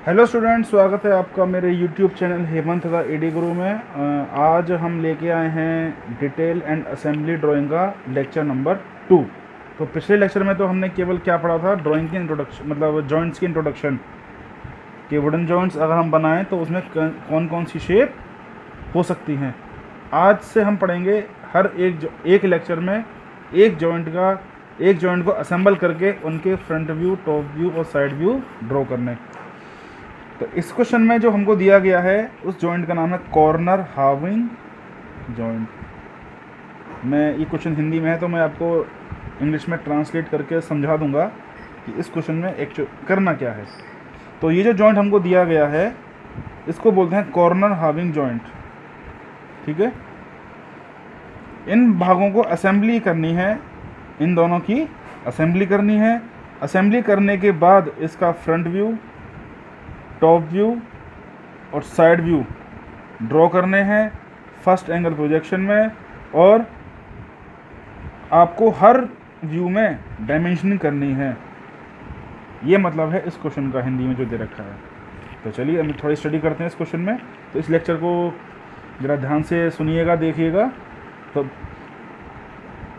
Hello student, स्वागत है आपका मेरे यूट्यूब चैनल हेमंत तथा एडी गुरु में। आज हम लेके आए हैं डिटेल एंड असेंबली ड्राइंग का लेक्चर नंबर 2। तो पिछले लेक्चर में तो हमने केवल क्या पढ़ा था, ड्राइंग की इंट्रोडक्शन, मतलब जॉइंट्स की इंट्रोडक्शन कि वुडन जॉइंट्स अगर हम बनाएं तो उसमें कौन कौन सी शेप हो सकती हैं। आज से हम पढ़ेंगे हर एक लेक्चर में एक जॉइंट को असेंबल करके उनके फ्रंट व्यू, टॉप व्यू और साइड व्यू ड्रॉ करने। तो इस क्वेश्चन में जो हमको दिया गया है उस जॉइंट का नाम है कॉर्नर हाविंग जॉइंट। मैं ये क्वेश्चन हिंदी में है तो मैं आपको इंग्लिश में ट्रांसलेट करके समझा दूंगा कि इस क्वेश्चन में एक्चुअल करना क्या है। तो ये जो जॉइंट हमको दिया गया है इसको बोलते हैं कॉर्नर हाविंग जॉइंट। ठीक है, इन भागों को असेंबली करनी है, इन दोनों की असेंबली करनी है। असेंबली करने के बाद इसका फ्रंट व्यू, टॉप व्यू और साइड व्यू ड्रॉ करने हैं फर्स्ट एंगल प्रोजेक्शन में, और आपको हर व्यू में डायमेंशनिंग करनी है। ये मतलब है इस क्वेश्चन का हिंदी में जो दे रखा है। तो चलिए हम थोड़ी स्टडी करते हैं इस क्वेश्चन में। तो इस लेक्चर को ज़रा ध्यान से सुनिएगा, देखिएगा। तो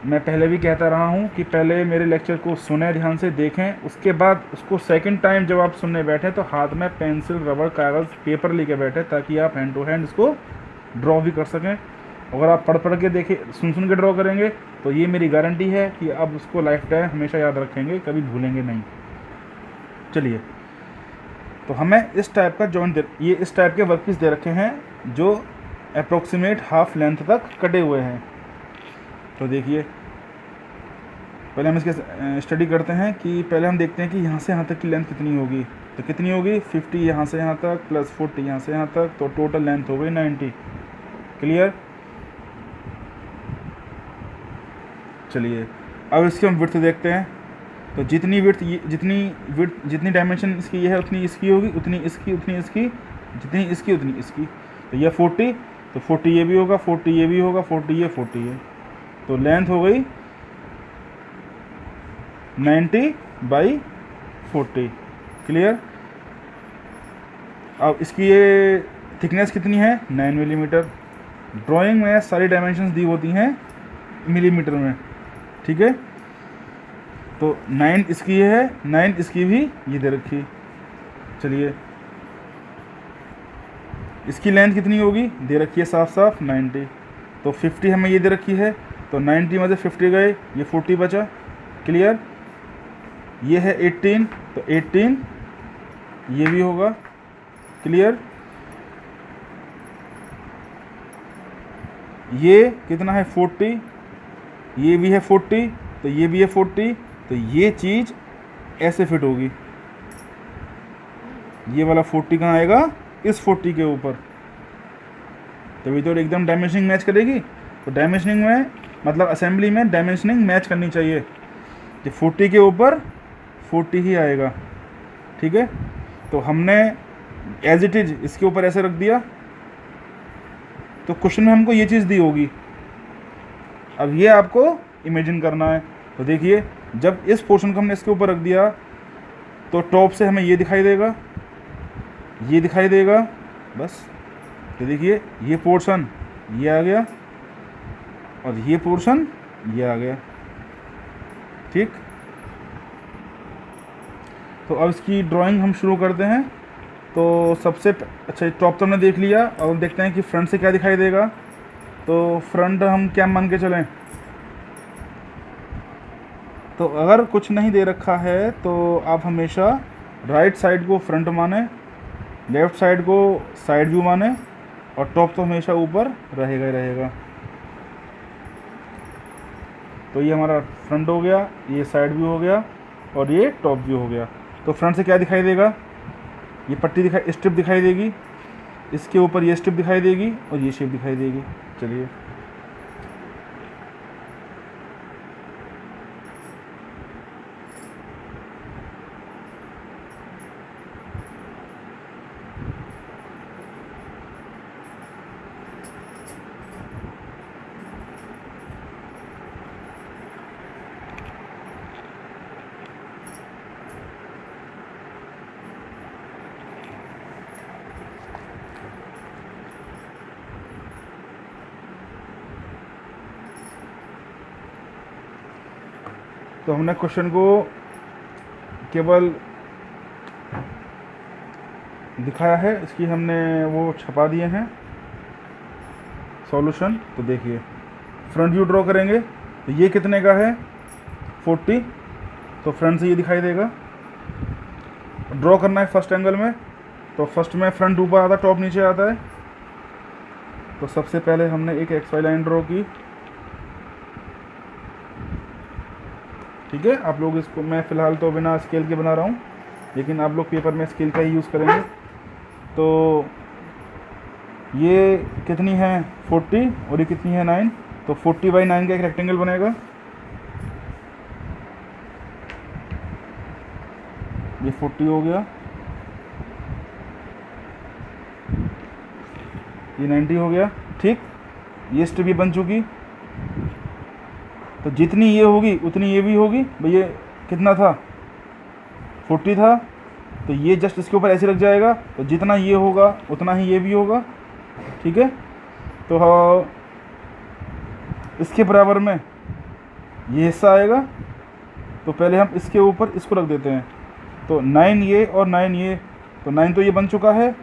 मैं पहले भी कहता रहा हूँ कि पहले मेरे लेक्चर को सुने, ध्यान से देखें, उसके बाद उसको सेकंड टाइम जब आप सुनने बैठे तो हाथ में पेंसिल, रबड़, कागज़, पेपर लेके बैठे ताकि आप हैंड टू हैंड इसको ड्रॉ भी कर सकें। अगर आप पढ़ के देखें, सुन के ड्रॉ करेंगे तो ये मेरी गारंटी है कि आप उसको लाइफ टाइम हमेशा याद रखेंगे, कभी भूलेंगे नहीं। चलिए, तो हमें इस टाइप का जॉइंट ये इस टाइप के वर्कपीस दे रखे हैं जो अप्रोक्सीमेट हाफ लेंथ तक कटे हुए हैं। तो देखिए, पहले हम इसके स्टडी करते हैं कि पहले हम देखते हैं कि यहाँ से यहाँ तक की लेंथ कितनी होगी। तो कितनी होगी, 50 यहाँ से यहाँ तक प्लस 40 यहाँ से यहाँ तक, तो टोटल लेंथ हो गई 90। क्लियर। चलिए, अब इसकी हम विड्थ देखते हैं। तो जितनी डायमेंशन इसकी ये है उतनी इसकी होगी, उतनी इसकी, उतनी इसकी, जितनी इसकी उतनी इसकी। तो ये 40, तो 40 ये भी होगा, 40 ये भी होगा, 40 ये, 40 ये। तो लेंथ हो गई 90/40। क्लियर। अब इसकी ये थिकनेस कितनी है, 9 मिलीमीटर। ड्राइंग में सारी डायमेंशंस दी होती हैं मिलीमीटर में। ठीक है, तो 9 इसकी ये है, 9 इसकी भी ये दे रखी। चलिए, इसकी लेंथ कितनी होगी, दे रखी है साफ साफ 90। तो 50 हमें ये दे रखी है, तो 90 में से 50 गए, ये 40 बचा। क्लियर। ये है 18, तो 18 ये भी होगा। क्लियर। ये कितना है, 40, ये भी है 40, तो ये भी है 40। तो ये चीज़ ऐसे फिट होगी, ये वाला 40 कहाँ आएगा, इस 40 के ऊपर, तभी तो एकदम डायमेंशनिंग मैच करेगी। तो डायमेंशनिंग में मतलब असेंबली में डायमेंशनिंग मैच करनी चाहिए कि 40 के ऊपर 40 ही आएगा। ठीक है, तो हमने एज इट इज इसके ऊपर ऐसे रख दिया। तो क्वेश्चन में हमको ये चीज़ दी होगी, अब ये आपको इमेजिन करना है। तो देखिए, जब इस पोर्शन को हमने इसके ऊपर रख दिया तो टॉप से हमें ये दिखाई देगा, ये दिखाई देगा, बस। तो देखिए, ये पोर्शन ये आ गया और ये पोर्शन ये आ गया। ठीक। तो अब इसकी ड्राइंग हम शुरू करते हैं। तो अच्छा, टॉप तो हमने देख लिया, अब देखते हैं कि फ्रंट से क्या दिखाई देगा। तो फ्रंट हम क्या मान के चलें, तो अगर कुछ नहीं दे रखा है तो आप हमेशा राइट साइड को फ्रंट माने, लेफ़्ट साइड को साइड व्यू माने, और टॉप तो हमेशा ऊपर रहेगा ही रहेगा। तो ये हमारा फ्रंट हो गया, ये साइड व्यू हो गया और ये टॉप व्यू हो गया। तो फ्रंट से क्या दिखाई देगा, ये पट्टी दिखाई, स्ट्रिप दिखाई देगी, इसके ऊपर ये स्ट्रिप दिखाई देगी और ये शेप दिखाई देगी। चलिए, तो हमने क्वेश्चन को केवल दिखाया है, इसकी हमने वो छपा दिए हैं सॉल्यूशन। तो देखिए फ्रंट व्यू ड्रॉ करेंगे तो ये कितने का है 40, तो फ्रंट से ये दिखाई देगा। ड्रॉ करना है फर्स्ट एंगल में, तो फर्स्ट में फ्रंट ऊपर आता है, टॉप नीचे आता है। तो सबसे पहले हमने एक एक्स वाई लाइन ड्रॉ की, ठीक है। आप लोग इसको, मैं फ़िलहाल तो बिना स्केल के बना रहा हूँ, लेकिन आप लोग पेपर में स्केल का ही यूज़ करेंगे। तो ये कितनी है 40 और ये कितनी है 9, तो 40/9 का एक रेक्टेंगल बनेगा। ये 40 हो गया, ये 90 हो गया, ठीक। ये स्ट्रिप भी बन चुकी, तो जितनी ये होगी उतनी ये भी होगी। भाई ये कितना था 40 था, तो ये जस्ट इसके ऊपर ऐसे रख जाएगा, तो जितना ये होगा उतना ही ये भी होगा, ठीक है। तो हाँ, इसके बराबर में ये हिस्सा आएगा, तो पहले हम इसके ऊपर इसको रख देते हैं। तो 9 ये और 9 ये, तो 9 तो ये बन चुका है,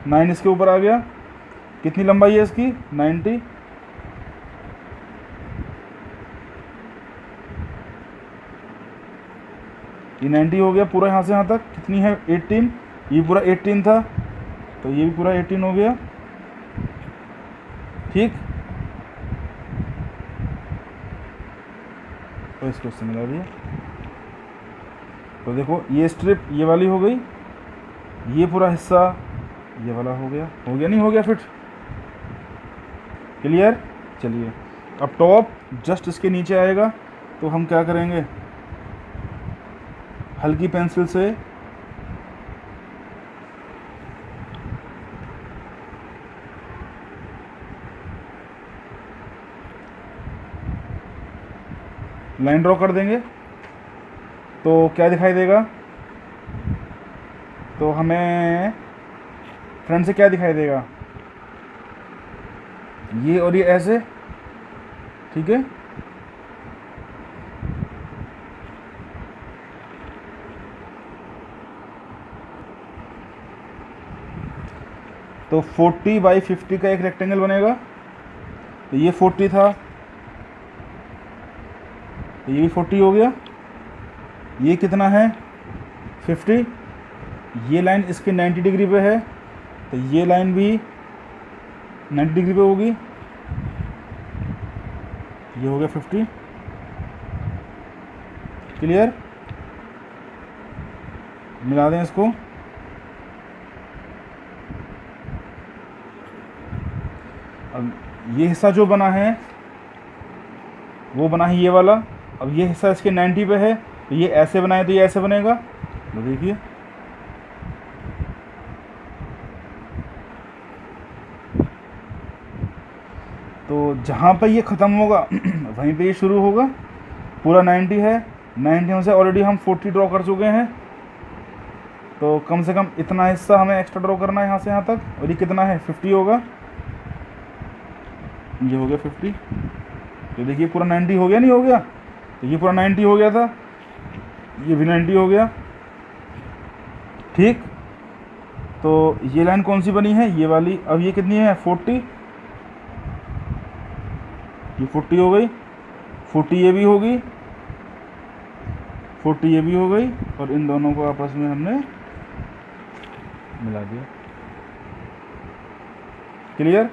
9 इसके ऊपर आ गया। कितनी लंबाई है इसकी 90, ये 90 हो गया पूरा यहाँ से यहाँ तक। कितनी है 18, ये पूरा 18 था, तो ये भी पूरा 18 हो गया, ठीक। तो इसको इससे मिला दिया, तो देखो ये स्ट्रिप ये वाली हो गई, ये पूरा हिस्सा ये वाला हो गया नहीं हो गया फिट, क्लियर। चलिए अब टॉप जस्ट इसके नीचे आएगा, तो हम क्या करेंगे, हल्की पेंसिल से लाइन ड्रॉ कर देंगे। तो क्या दिखाई देगा, तो हमें फ्रंट से क्या दिखाई देगा, ये और ये ऐसे, ठीक है। तो 40/50 का एक रेक्टेंगल बनेगा। तो ये 40 था, तो ये भी 40 हो गया। ये कितना है 50, ये लाइन इसके 90 डिग्री पे है, तो ये लाइन भी 90 डिग्री पे होगी। ये हो गया 50, क्लियर। मिला दें इसको, अब ये हिस्सा जो बना है वो बना है ये वाला। अब ये हिस्सा इसके 90 पे है, तो ये ऐसे बनाए तो ये ऐसे बनेगा, तो देखिए तो जहाँ पर ये ख़त्म होगा वहीं पे ये शुरू होगा। पूरा 90 है, 90 में से ऑलरेडी हम 40 ड्रॉ कर चुके हैं, तो कम से कम इतना हिस्सा हमें एक्स्ट्रा ड्रॉ करना है यहाँ से यहाँ तक। और ये कितना है 50 होगा, ये हो गया 50। तो देखिए पूरा 90 हो गया, नहीं हो गया, तो ये पूरा 90 हो गया था, ये भी 90 हो गया, ठीक। तो ये लाइन कौन सी बनी है, ये वाली। अब ये कितनी है 40, ये 40 हो गई, 40 ये भी होगी, 40 ये भी हो गई, और इन दोनों को आपस में हमने मिला दिया, क्लियर।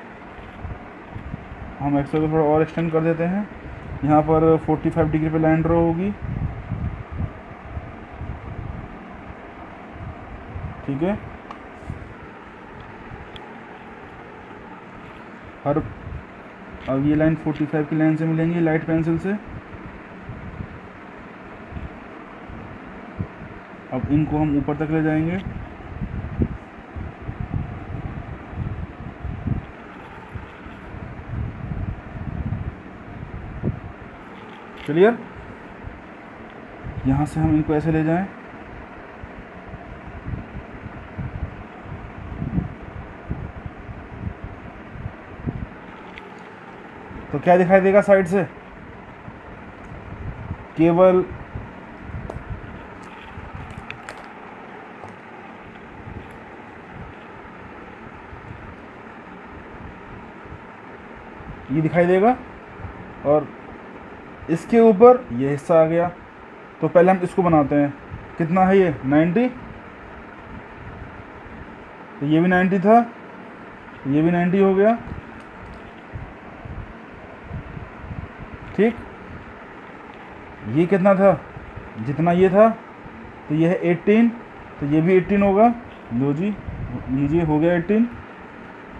हम एक्सेल को थोड़ा और एक्सटेंड कर देते हैं। यहाँ पर 45 डिग्री पे लाइन ड्रॉ होगी, ठीक है। हर अब ये लाइन 45 की लाइन से मिलेंगी लाइट पेंसिल से। अब इनको हम ऊपर तक ले जाएंगे, क्लियर। यहाँ से हम इनको ऐसे ले जाएं, तो क्या दिखाई देगा साइड से, केवल ये दिखाई देगा और इसके ऊपर ये हिस्सा आ गया। तो पहले हम इसको बनाते हैं। कितना है ये 90, तो ये भी 90 था, ये भी 90 हो गया। ठीक, ये कितना था, जितना ये था, तो ये है 18, तो ये भी 18 होगा। लो जी, लीजिए हो गया 18।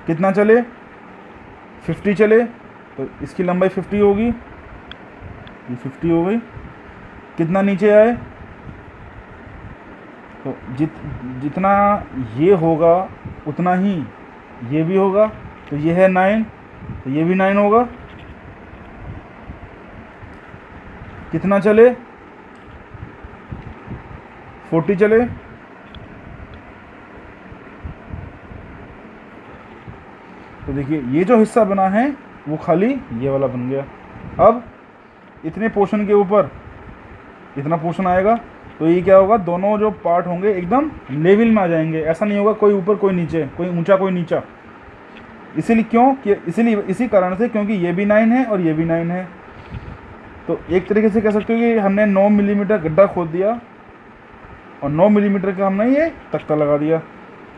कितना चले, 50 चले, तो इसकी लंबाई 50 होगी, ये 50 हो गई। कितना नीचे आए, तो जितना ये होगा उतना ही ये भी होगा। तो ये है 9, तो ये भी 9 होगा। कितना चले, 40 चले, तो देखिए ये जो हिस्सा बना है वो खाली ये वाला बन गया। अब इतने पोर्शन के ऊपर इतना पोर्शन आएगा, तो ये क्या होगा, दोनों जो पार्ट होंगे एकदम लेवल में आ जाएंगे। ऐसा नहीं होगा कोई ऊपर कोई नीचे, कोई ऊंचा कोई नीचा। इसीलिए क्यों कि इसीलिए इसी कारण से, क्योंकि ये भी 9 है और ये भी 9 है। तो एक तरीके से कह सकते हो कि हमने 9 मिलीमीटर गड्ढा खोद दिया और 9 मिलीमीटर का हमने ये तख्ता लगा दिया।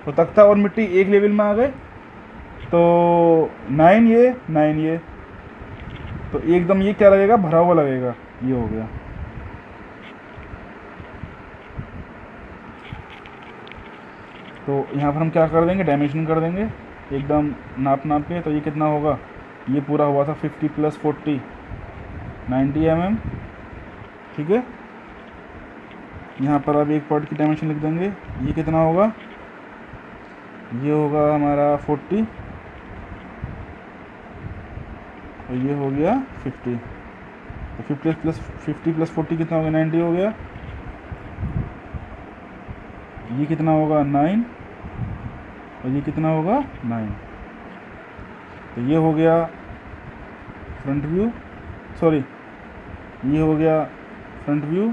तो तख्ता और मिट्टी एक लेवल में आ गए। तो 9 ये 9 ये, तो एकदम ये क्या लगेगा, भरा हुआ लगेगा। ये हो गया। तो यहाँ पर हम क्या कर देंगे, डायमेंशन कर देंगे एकदम नाप के। तो ये कितना होगा, ये पूरा हुआ था 50 + 40 90 mm। ठीक है, यहाँ पर अब एक पार्ट की डायमेंशन लिख देंगे। ये कितना होगा, ये होगा हमारा 40 और ये हो गया 50। तो 50 + 40 कितना हो गया, 90 हो गया। ये कितना होगा 9 और ये कितना होगा 9। तो ये हो गया फ्रंट व्यू, सॉरी ये हो गया फ्रंट व्यू,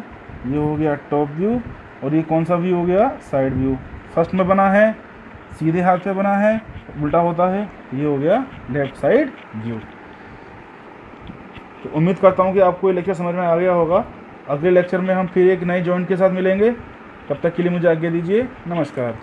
ये हो गया टॉप व्यू, और ये कौन सा व्यू हो गया, साइड व्यू। फर्स्ट में बना है सीधे हाथ पे बना है, उल्टा होता है, ये हो गया लेफ्ट साइड व्यू। तो उम्मीद करता हूँ कि आपको ये लेक्चर समझ में आ गया होगा। अगले लेक्चर में हम फिर एक नए जॉइंट के साथ मिलेंगे। तब तक के लिए मुझे आज्ञा दीजिए। नमस्कार।